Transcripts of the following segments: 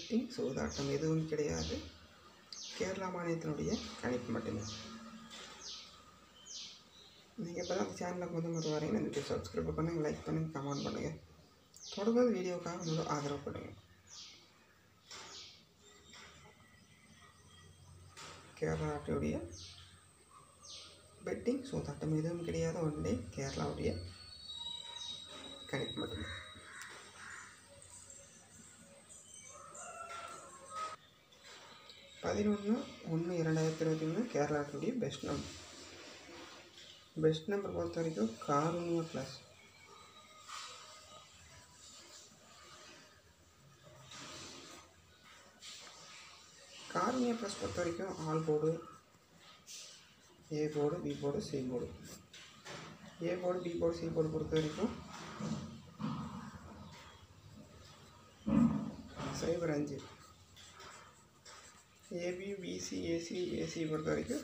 Bedding சூதாட்டம் எதுவும் கிடையாது. கேரளா மாநிலத்தினுடைய கணிப்பு மட்டுமே. நீங்கள் இப்போ தான் அந்த சேனலுக்கு முதல் வரீங்க, இந்த வீடியோ சப்ஸ்கிரைப் பண்ணுங்கள், லைக் பண்ணுங்கள், கமெண்ட் பண்ணுங்கள். தொடர்ந்து வீடியோக்காக முழு ஆதரவு பண்ணுங்கள். கேரளா நாட்டுடைய பெட்டிங் சூதாட்டம் எதுவும் கிடையாது. ஒன்லி கேரளாவுடைய கணிப்பு மட்டுமே. 11/1/2021 கேரளா நாட்டுடைய பெஸ்ட் நம்பர் பொறுத்த வரைக்கும் காருண்யா ப்ளஸ். காருண்யா ப்ளஸ் பொறுத்த வரைக்கும் all board, A board, B board, C board. A board, B board, C board பொறுத்த வரைக்கும் 05. ஏபி, பிசி, ஏசி பொறுத்த வரைக்கும்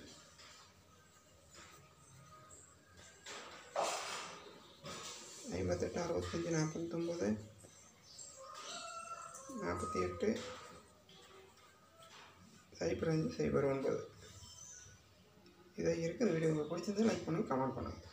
58, 65, 49, 48, 05, 09. இதை இருக்குது. வீடியோ உங்களுக்கு பிடிச்சிருந்தா லைக் பண்ணுங்கள், கமெண்ட் பண்ணுங்கள்.